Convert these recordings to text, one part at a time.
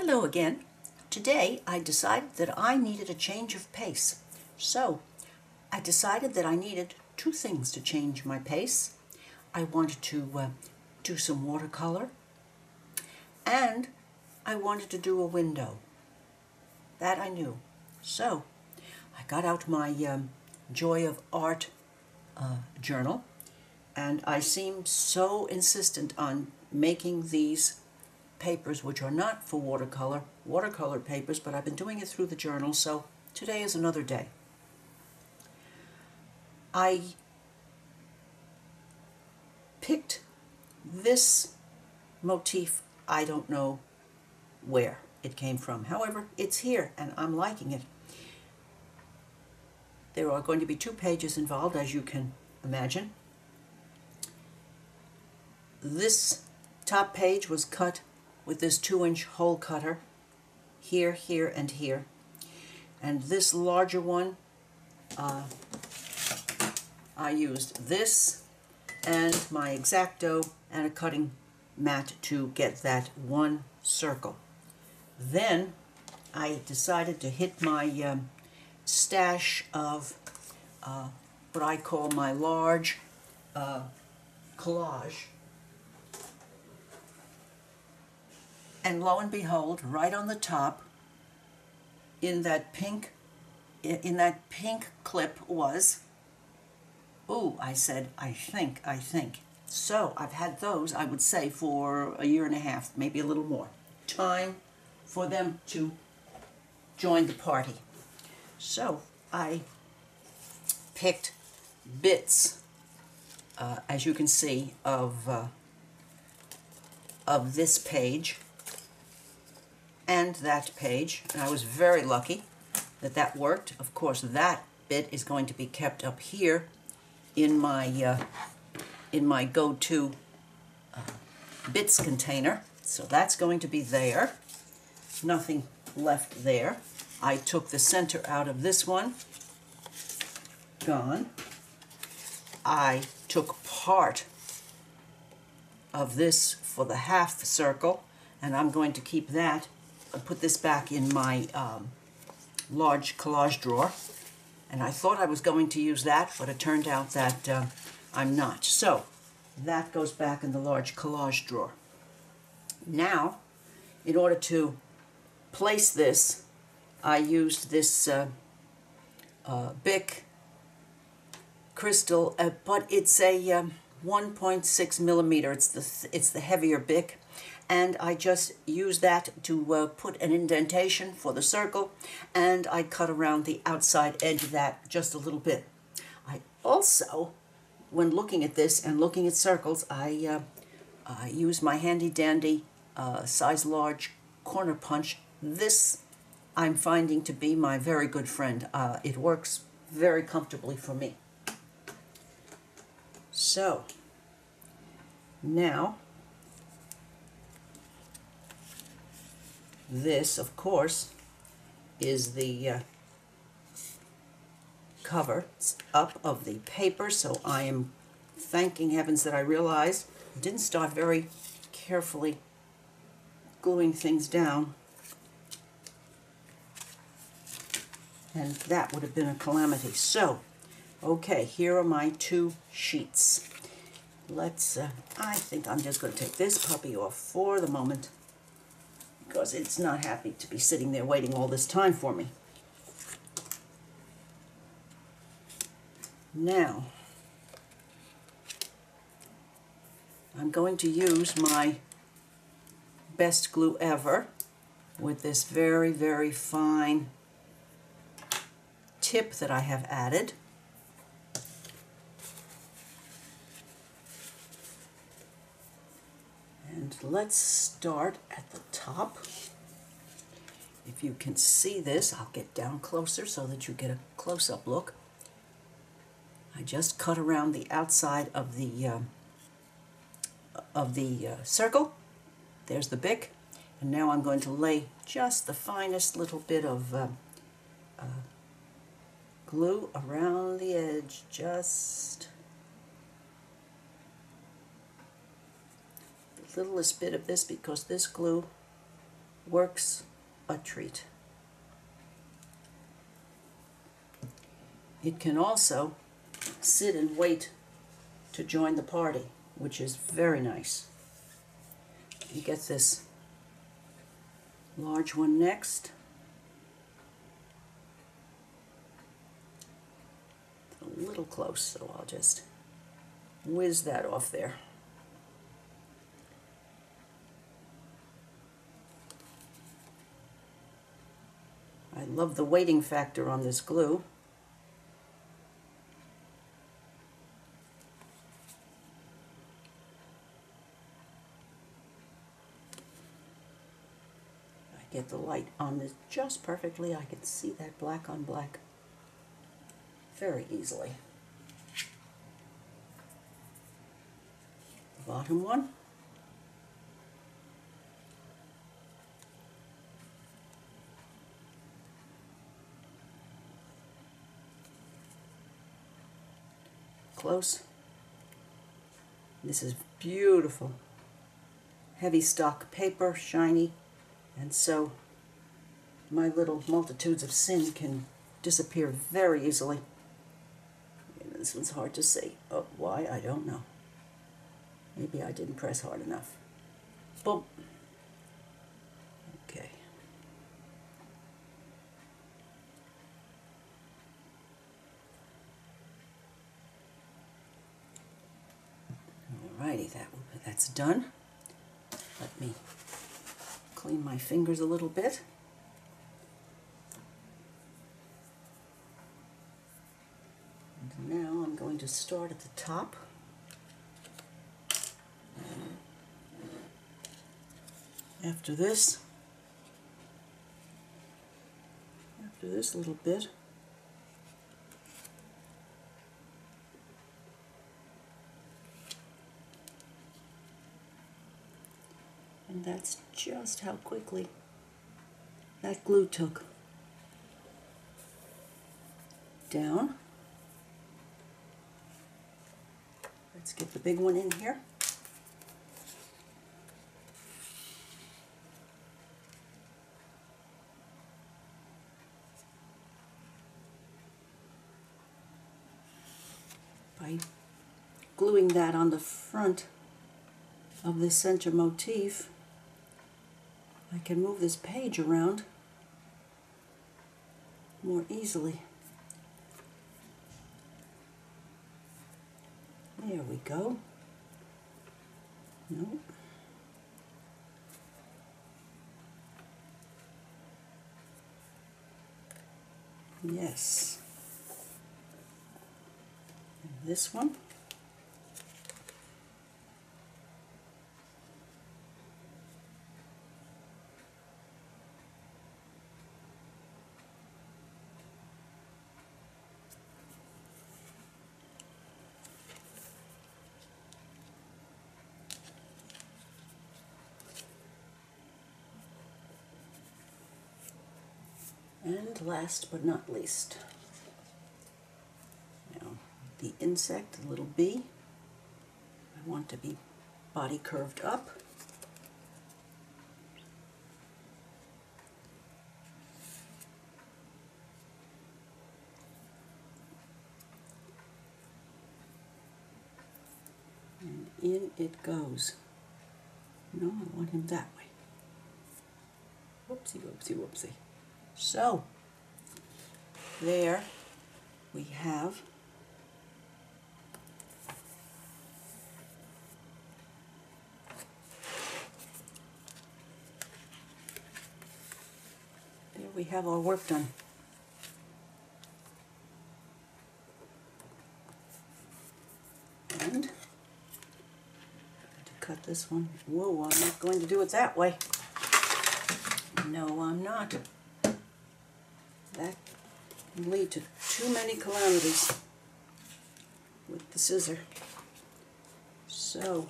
Hello again. Today I decided that I needed a change of pace. So I decided that I needed two things to change my pace. I wanted to do some watercolor and I wanted to do a window. That I knew. So I got out my Joy of Art journal, and I seemed so insistent on making these papers, which are not for watercolor papers, but I've been doing it through the journal, so today is another day. I picked this motif. I don't know where it came from. However, it's here and I'm liking it. There are going to be 2 pages involved, as you can imagine. This top page was cut with this 2-inch hole cutter, here, here, and here. And this larger one, I used this and my X-Acto and a cutting mat to get that one circle. Then I decided to hit my stash of what I call my large collage. And lo and behold, right on the top, in that pink clip was, ooh, I said, I think. So I've had those, I would say, for a year and a half, maybe a little more. Time for them to join the party. So I picked bits, as you can see, of this page and that page, and I was very lucky that that worked. Of course, that bit is going to be kept up here in my go-to bits container, so that's going to be there. Nothing left there. I took the center out of this one, gone. I took part of this for the half circle, and I'm going to keep that and put this back in my large collage drawer. And I thought I was going to use that, but it turned out that I'm not. So that goes back in the large collage drawer. Now, in order to place this, I used this Bic crystal, but it's a 1.6 millimeter. It's the heavier Bic, and I just used that to put an indentation for the circle, and I cut around the outside edge of that just a little bit. I also, when looking at this and looking at circles, I used my handy dandy size large corner punch. This I'm finding to be my very good friend. It works very comfortably for me. So now this, of course, is the cover up of the paper, so I am thanking heavens that I realized I didn't start very carefully gluing things down, and that would have been a calamity. So, okay, here are my 2 sheets. Let's, I think I'm just going to take this puppy off for the moment, because it's not happy to be sitting there waiting all this time for me. Now, I'm going to use my best glue ever with this very, very fine tip that I have added. And let's start at the top. If you can see this, I'll get down closer so that you get a close-up look. I just cut around the outside of the circle. There's the Bic, and now I'm going to lay just the finest little bit of glue around the edge, just the littlest bit of this, because this glue works a treat. It can also sit and wait to join the party, which is very nice. You get this large one next. A little close, so I'll just whiz that off there. I love the weighting factor on this glue. I get the light on this just perfectly. I can see that black on black very easily. The bottom one. Close. This is beautiful. Heavy stock paper, shiny, and so my little multitudes of sin can disappear very easily. And this one's hard to see. Oh, why? I don't know. Maybe I didn't press hard enough. Boom. Okay. Alrighty, that's done. Let me clean my fingers a little bit. And now I'm going to start at the top. After this little bit, and that's just how quickly that glue took. Down. Let's get the big one in here. By gluing that on the front of the center motif, I can move this page around more easily. There we go. Nope. Yes. And this one. And last but not least, now the insect, the little bee, I want to be body curved up. And in it goes. No, I want him that way. Whoopsie, whoopsie, whoopsie. So, there we have our work done. And to cut this one. Whoa, I'm not going to do it that way. No, I'm not. That can lead to too many calamities with the scissor. So,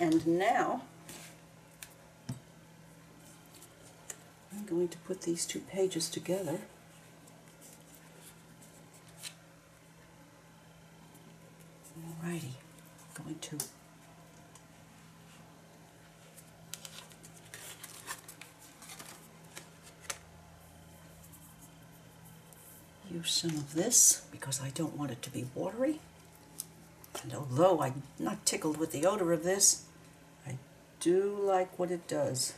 And now I'm going to put these two pages together. Alrighty, I'm going to use some of this because I don't want it to be watery. And although I'm not tickled with the odor of this, I do like what it does.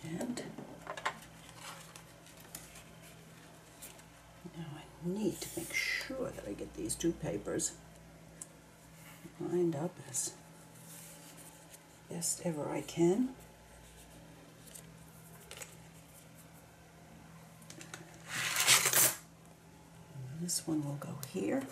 And now I need to make sure that I get these two papers lined up as best ever I can. And this one will go here.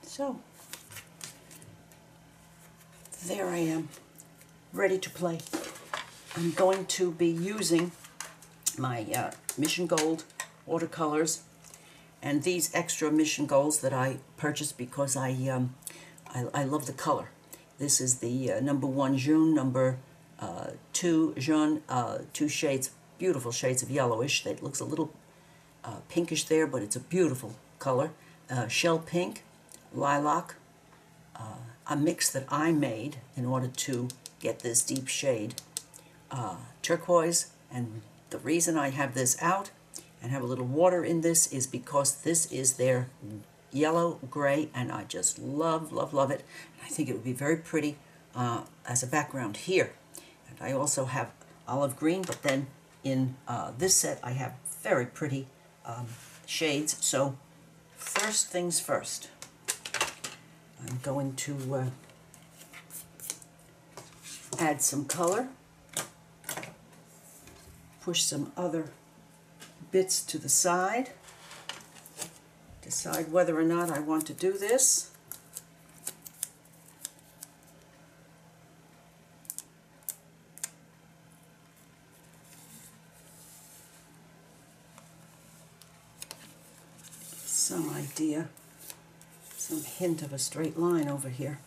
So, there I am, ready to play. I'm going to be using my Mission Gold watercolors and these extra Mission Golds that I purchased because I love the color. This is the number 1 Jaune, number 2 Jaune, two shades, beautiful shades of yellowish. It looks a little pinkish there, but it's a beautiful color. Shell Pink, Lilac, a mix that I made in order to get this deep shade, turquoise, and the reason I have this out and have a little water in this is because this is their yellow gray, and I just love, love, love it. And I think it would be very pretty as a background here. And I also have olive green, but then in this set I have very pretty shades. So first things first, I'm going to add some color, push some other bits to the side, decide whether or not I want to do this. Some idea, some hint of a straight line over here.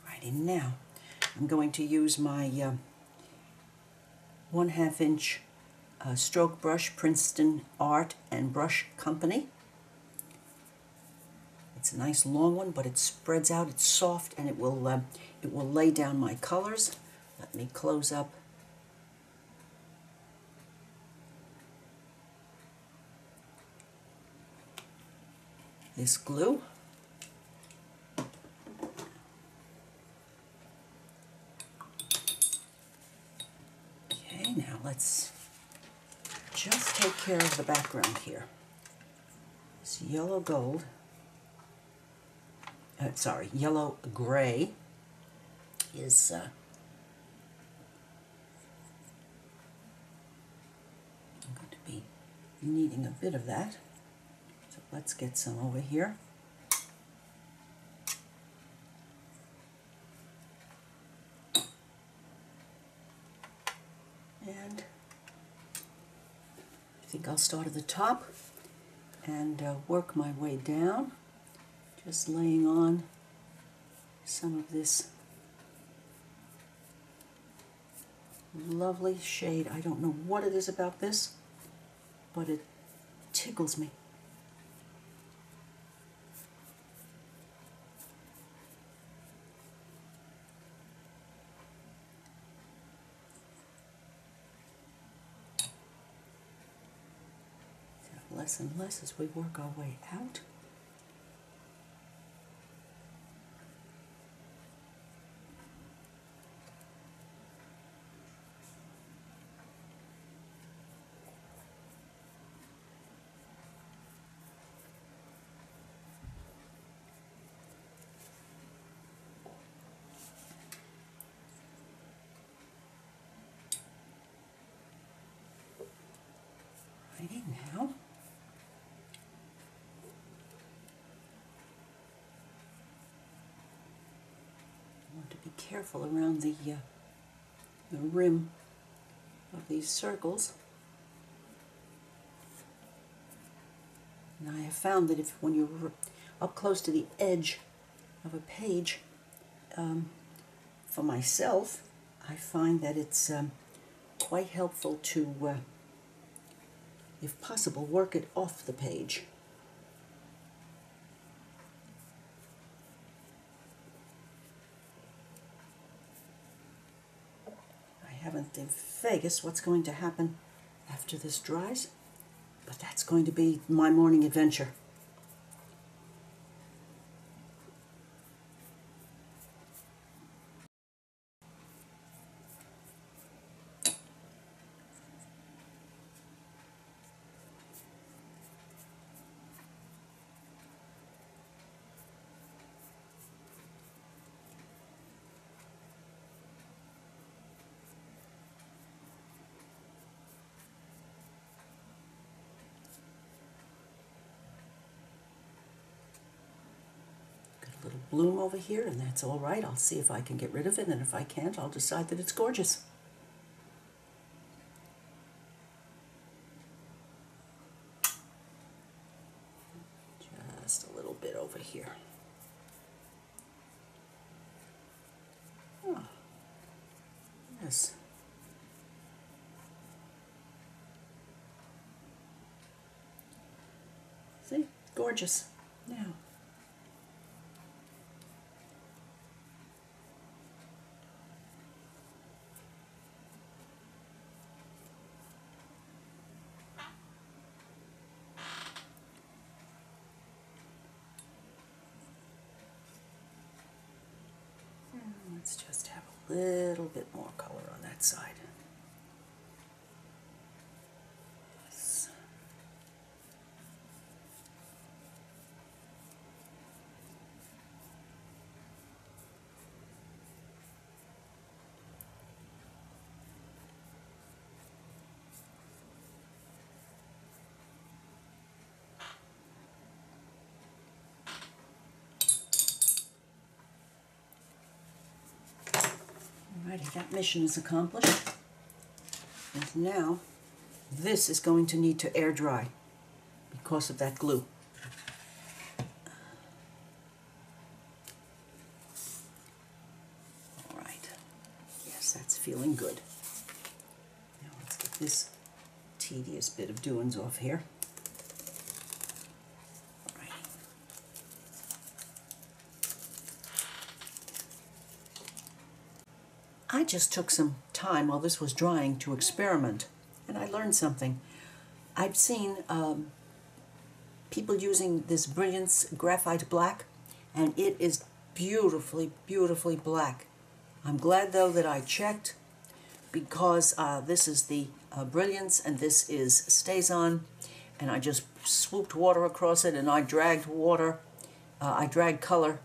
Alrighty, now I'm going to use my 1/2 inch stroke brush, Princeton Art and Brush Company. It's a nice long one, but it spreads out, it's soft, and it will lay down my colors. Let me close up this glue. Okay, now let's just take care of the background here. This yellow gold, yellow gray is I'm going to be needing a bit of that. So let's get some over here. And I think I'll start at the top and work my way down, just laying on some of this lovely shade. I don't know what it is about this, but it tickles me. less and less as we work our way out. Righty, now I want to be careful around the rim of these circles. And I have found that when you're up close to the edge of a page, for myself, I find that it's quite helpful to, if possible, work it off the page. I haven't the vaguest what's going to happen after this dries, but that's going to be my morning adventure. Little bloom over here, and that's all right. I'll see if I can get rid of it, and if I can't, I'll decide that it's gorgeous. Just a little bit over here. Oh, yes. See? Gorgeous. Now, let's just have a little bit more color on that side. Yes. Alrighty, that mission is accomplished. And now, this is going to need to air dry because of that glue. Alright, yes, that's feeling good. Now let's get this tedious bit of doings off here. I just took some time while this was drying to experiment, and I learned something. I've seen people using this Brilliance Graphite Black, and it is beautifully, beautifully black. I'm glad, though, that I checked, because this is the Brilliance, and this is StazOn, and I just swooped water across it, and I dragged color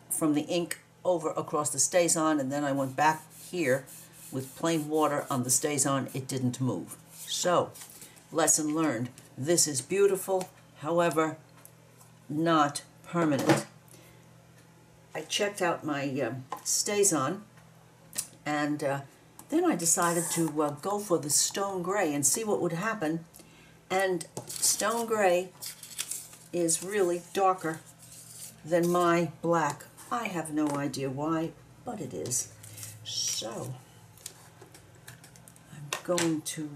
from the ink over across the StazOn, and then I went back here with plain water on the StazOn. It didn't move. So, lesson learned. This is beautiful, however, not permanent. I checked out my StazOn, and then I decided to go for the stone gray and see what would happen. And stone gray is really darker than my black. I have no idea why, but it is. So, I'm going to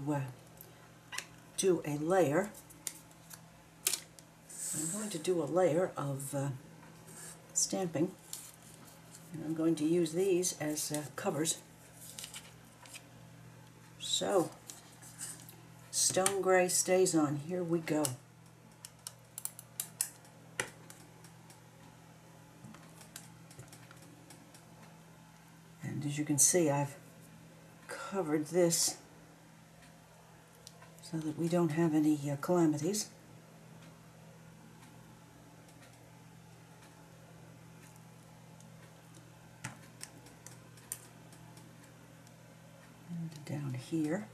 do a layer. I'm going to do a layer of stamping, and I'm going to use these as covers. So, stone gray StazOn. Here we go. as you can see, I've covered this so that we don't have any calamities. And down here.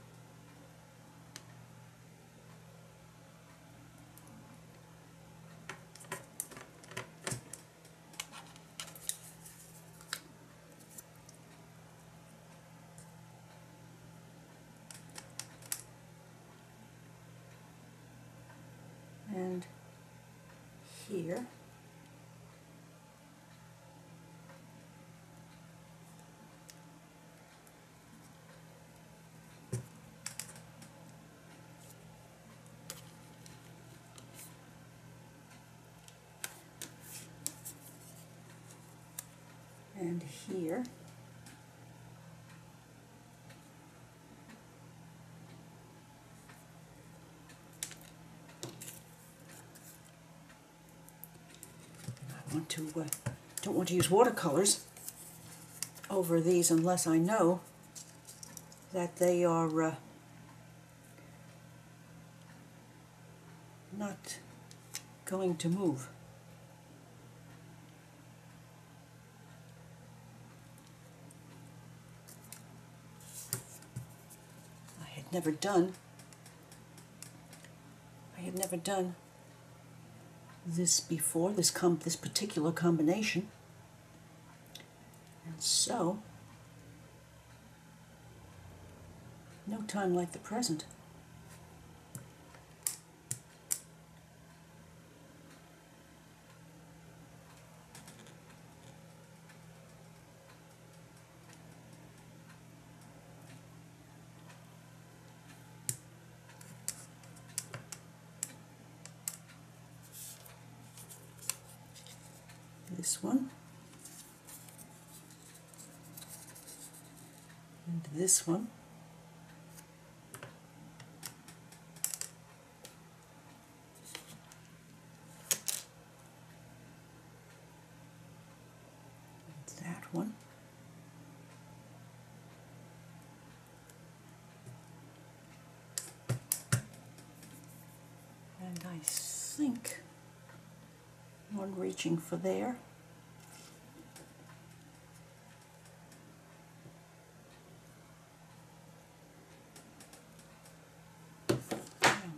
And here. And here. Don't want to use watercolors over these unless I know that they are not going to move. I had never done this before, this particular combination, and so no time like the present. This one, and this one, and that one, and I think one reaching for there.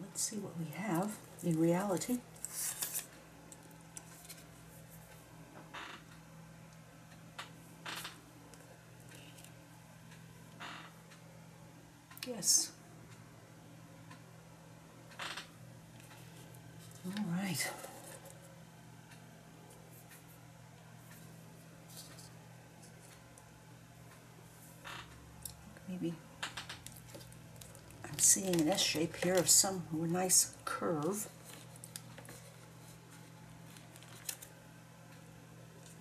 Let's see what we have in reality. Yes. All right. Maybe I'm seeing an S shape here of some nice curve.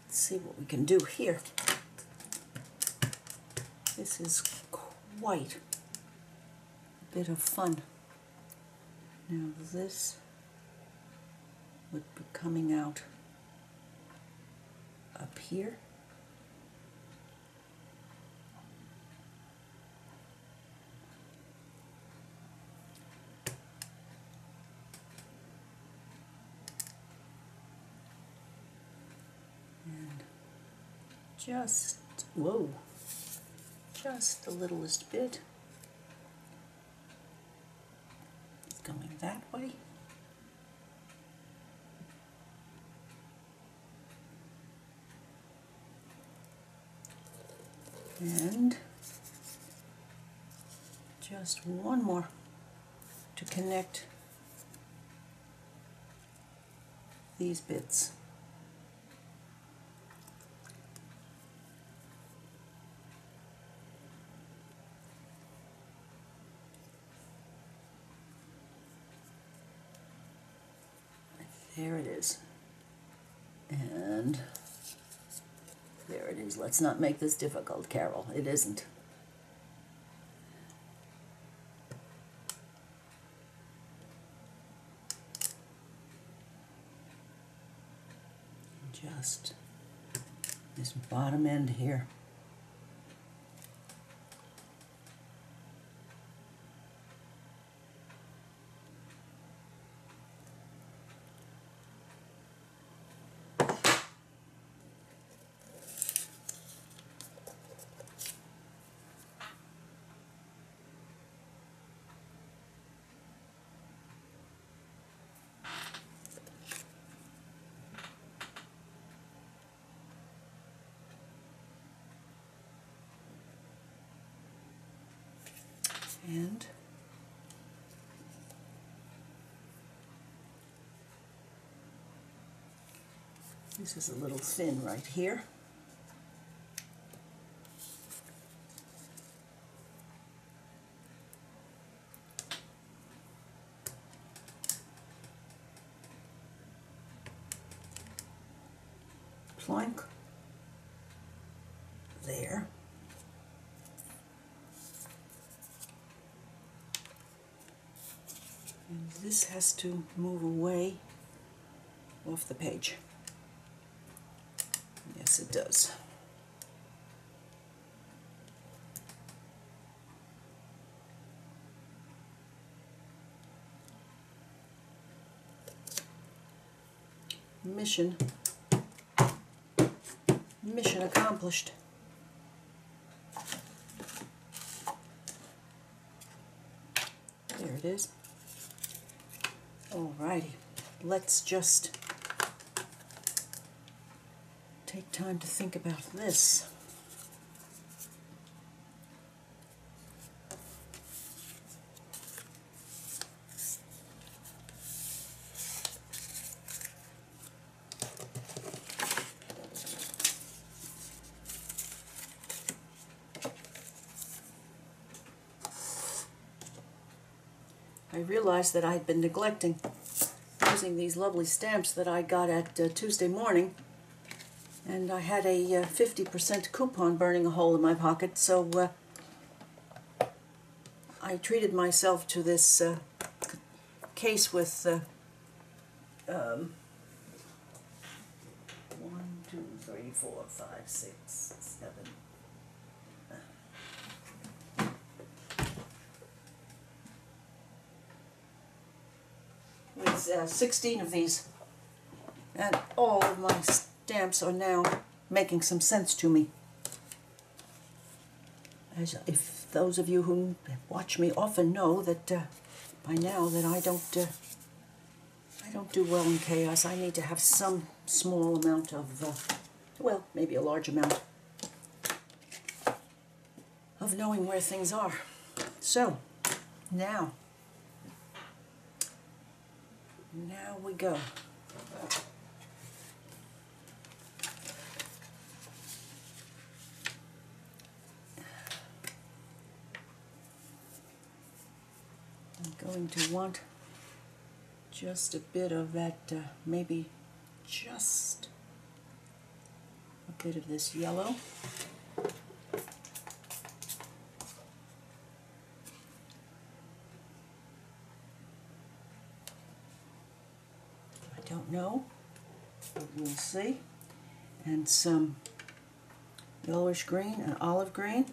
Let's see what we can do here. This is quite a bit of fun. Now this would be coming out up here. And just, whoa, just the littlest bit. It's going that way. And just one more to connect these bits. There it is. And there it is. Let's not make this difficult, Carol. It isn't. Just this bottom end here. And this is a little thin right here. Plank there. And this has to move away off the page. Yes, it does. Mission accomplished. There it is. Alrighty, let's just take time to think about this. I realized that I had been neglecting using these lovely stamps that I got at Tuesday morning, and I had a 50% coupon burning a hole in my pocket, so I treated myself to this case with 1, 2, 3, 4, 5, 6, 7. With 16 of these, and all of my stamps are now making some sense to me. As if those of you who watch me often know that by now that I don't do well in chaos. I need to have some small amount of, well, maybe a large amount of knowing where things are. So now we go. I'm going to want just a bit of that, maybe just a bit of this yellow. I don't know, but we'll see. And some yellowish green and olive green.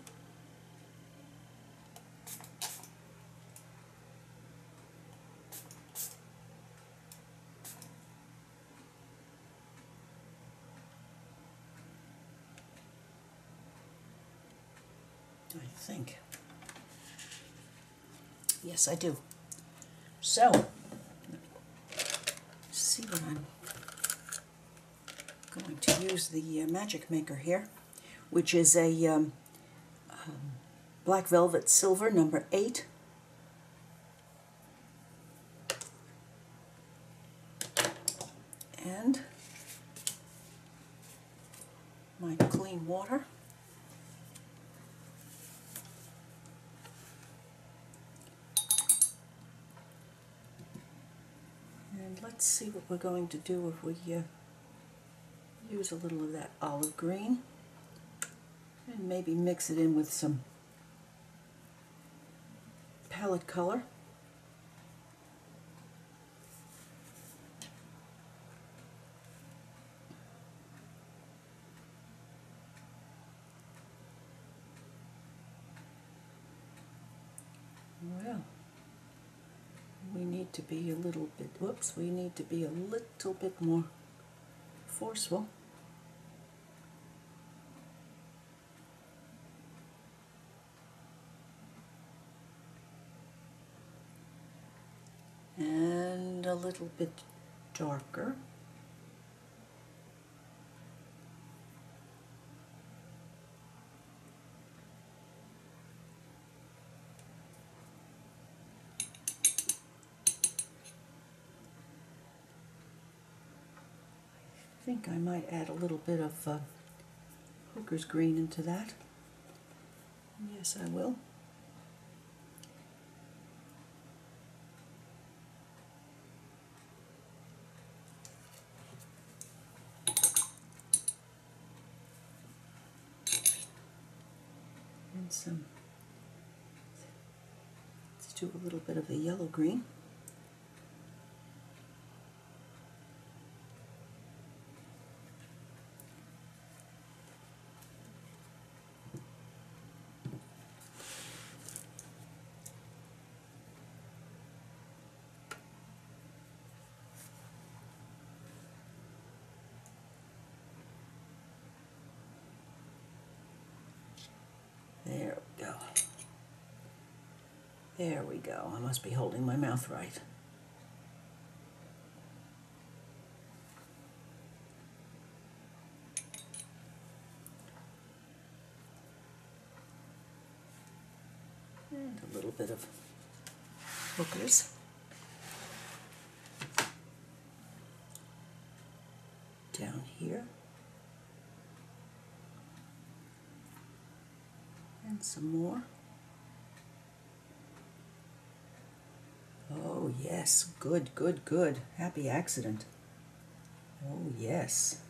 I think. Yes, I do. So, see what I'm going to use the Magic Maker here, which is a Black Velvet Silver number 8. And my clean water. And let's see what we're going to do if we use a little of that olive green and maybe mix it in with some palette color. Well, we need to be a little bit, whoops, we need to be a little bit more forceful. And a little bit darker. think I might add a little bit of Hooker's green into that. Yes, I will. And some, let's do a little bit of the yellow green. There we go. There we go. I must be holding my mouth right. And a little bit of Hooker's. Down here. And some more. Oh yes, good, good, good. Happy accident. Oh yes.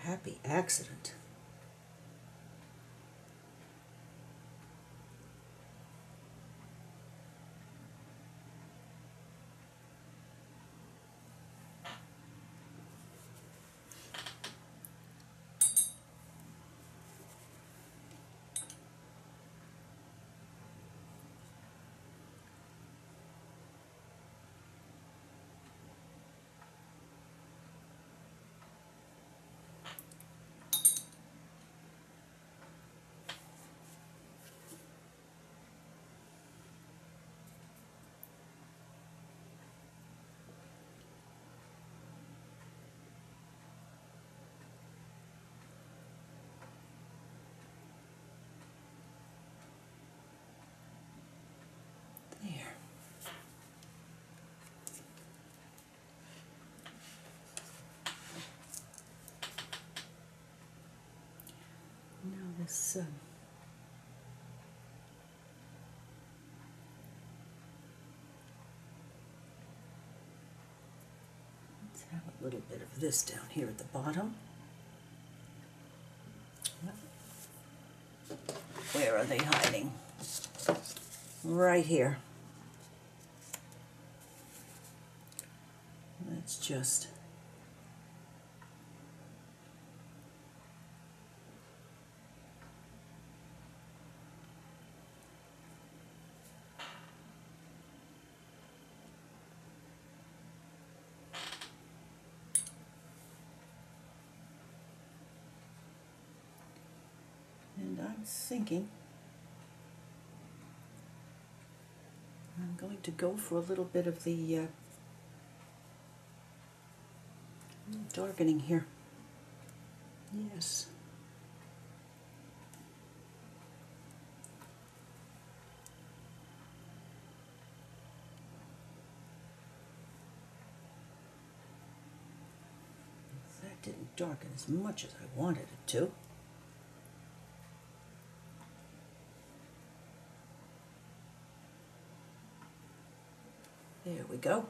Happy accident. There. Now this let's have a little bit of this down here at the bottom. Where are they hiding? Right here. Let's just and I'm thinking I'm going to go for a little bit of the darkening here. Yes. That didn't darken as much as I wanted it to. There we go.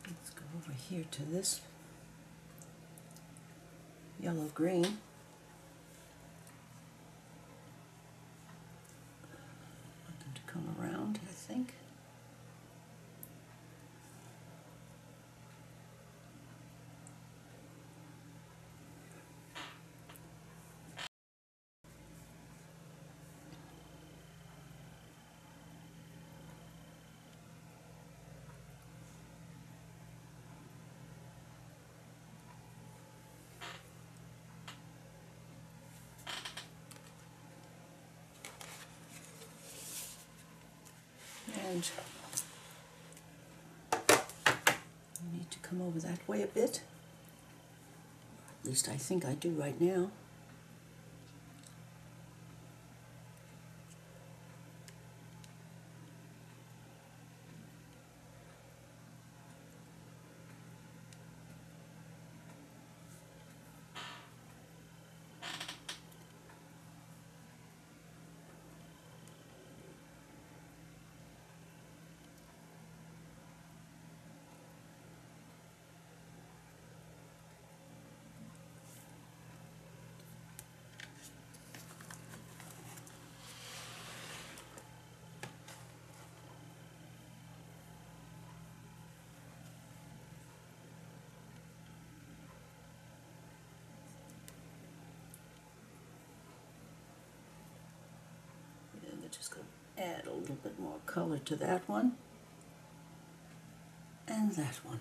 Let's go over here to this yellow green. Want them to come around, I think. And I need to come over that way a bit. At least I think I do right now. Just going to add a little bit more color to that one and that one.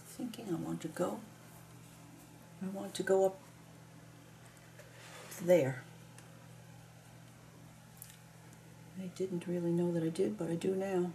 Thinking I want to go up there. I didn't really know that I did, but I do now.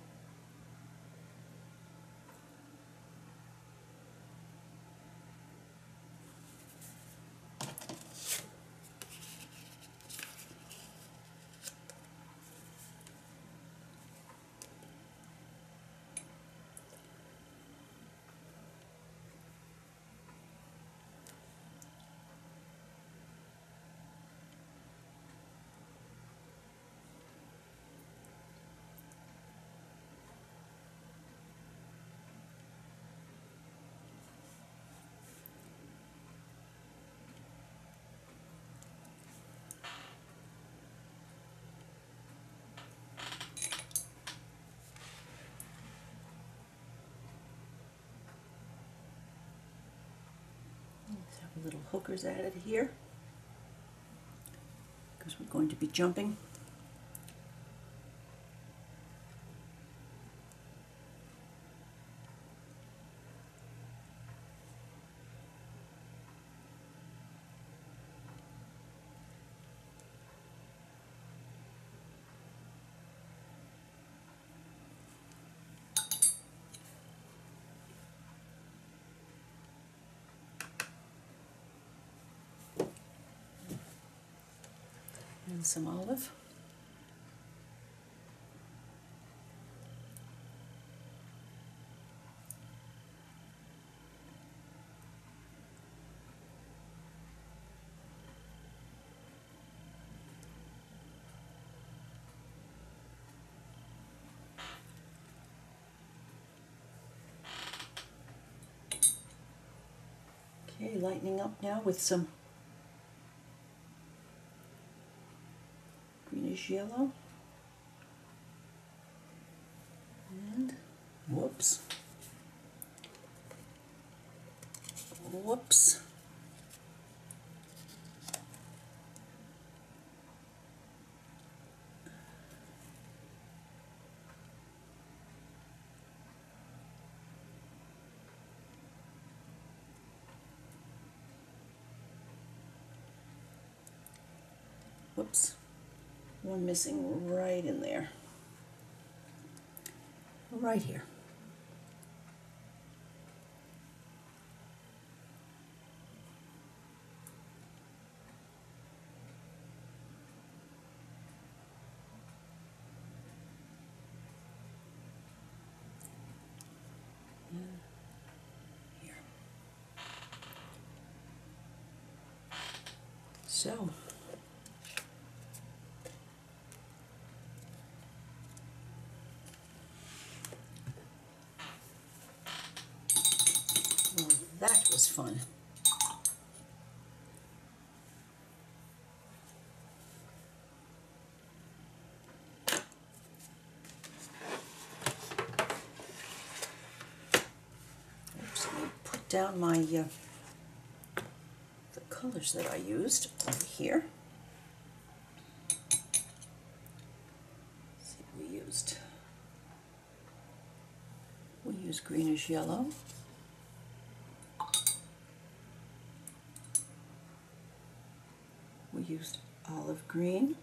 Let's have little hookers added here because we're going to be jumping. And some olive. Okay, lightening up now with some greenish yellow. And whoops. Whoops. Whoops. One missing right in there. Right here. Here. So, well, that was fun. Oops, let me put down my the colors that I used over here. Let's see what we used greenish yellow. We used olive green.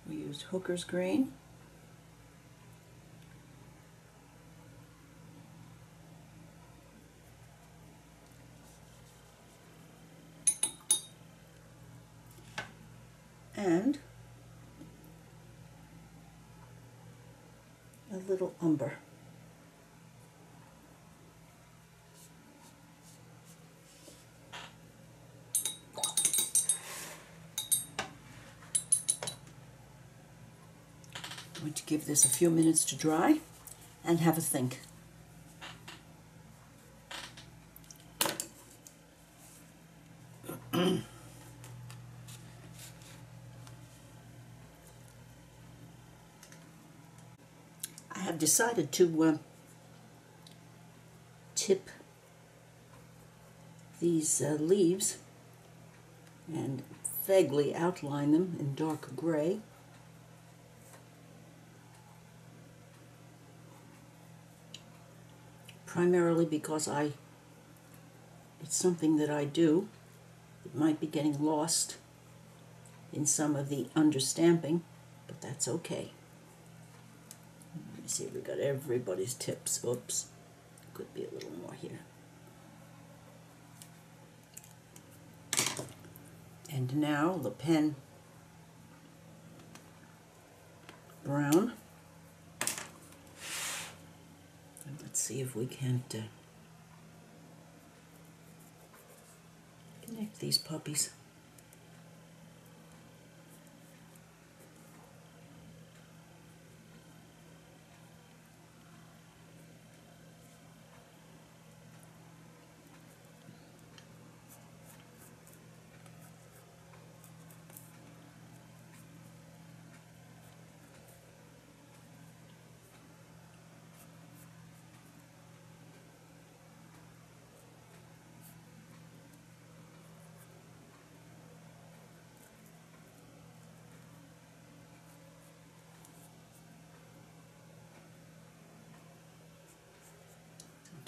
We used Hooker's green. And a little umber. I'm going to give this a few minutes to dry and have a think. I have decided to tip these leaves and vaguely outline them in dark gray. Primarily because it's something that I do. It might be getting lost in some of the understamping, but that's okay. Let me see if we got everybody's tips. Oops, could be a little more here. And now the pen brown. And let's see if we can't connect these puppies.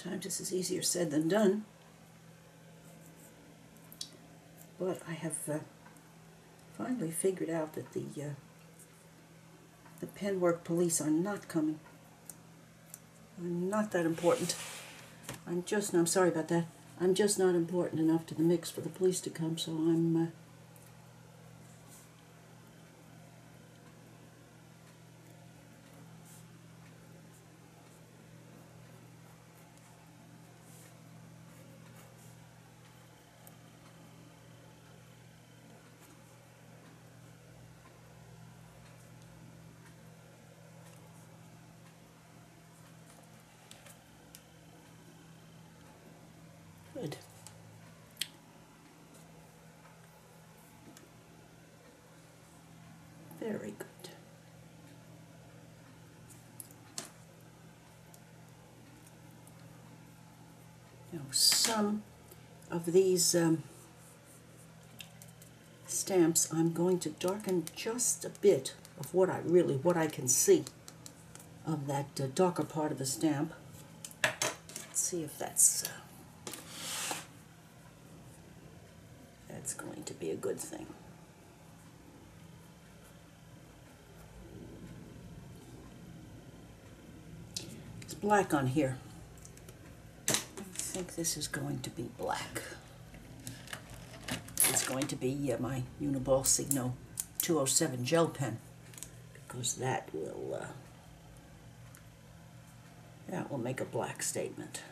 Sometimes this is easier said than done, but I have finally figured out that the penwork police are not coming. I'm not that important. I'm sorry about that. I'm just not important enough to the mix for the police to come, so I'm good. Very good. Now, some of these stamps I'm going to darken just a bit of what I can see of that darker part of the stamp. Let's see if that's going to be a good thing. It's black on here. I think this is going to be black. It's going to be my Uniball Signo 207 gel pen, because that will make a black statement.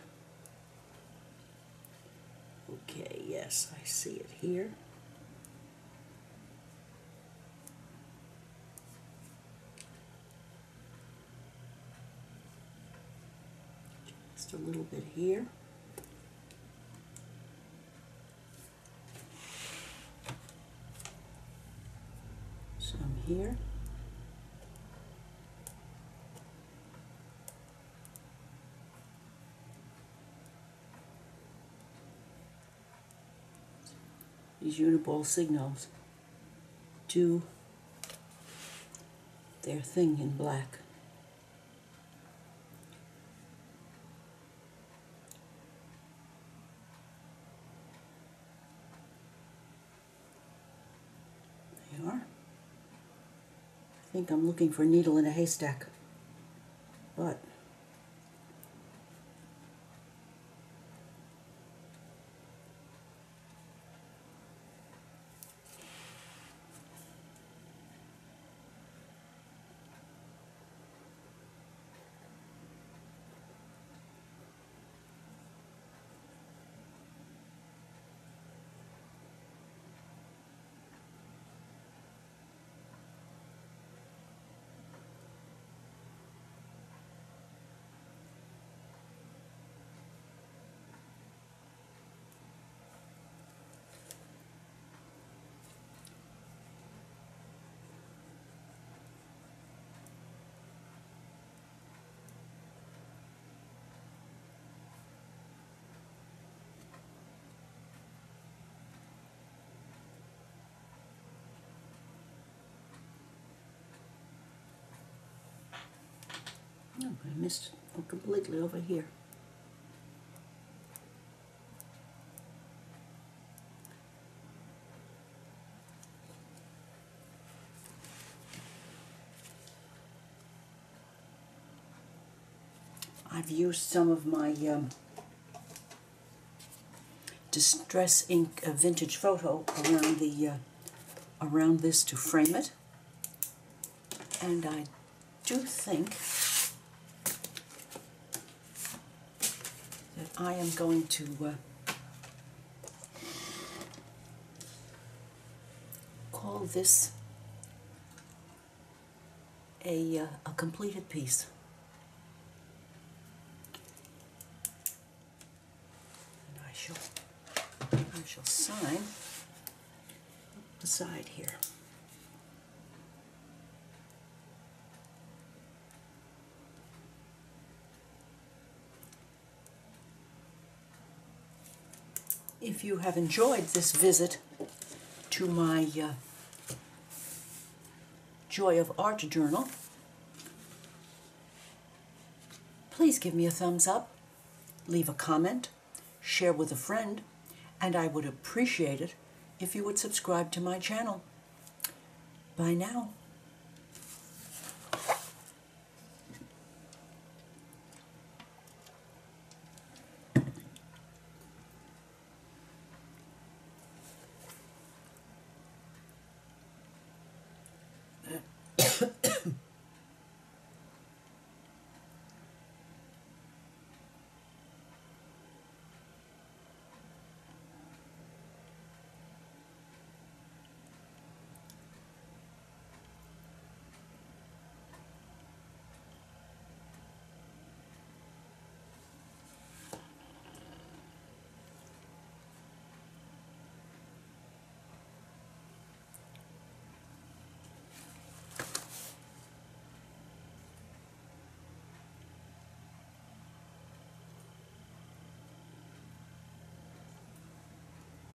Okay, yes, I see it here. Just a little bit here. Some here. these uniball signals do their thing in black. They are. I think I'm looking for a needle in a haystack, but oh, I missed completely over here. I've used some of my Distress Ink vintage photo around this to frame it, and I do think that I am going to call this a completed piece. I shall sign the side here. If you have enjoyed this visit to my Joy of Art journal, please give me a thumbs up, leave a comment, share with a friend, and I would appreciate it if you would subscribe to my channel. Bye now.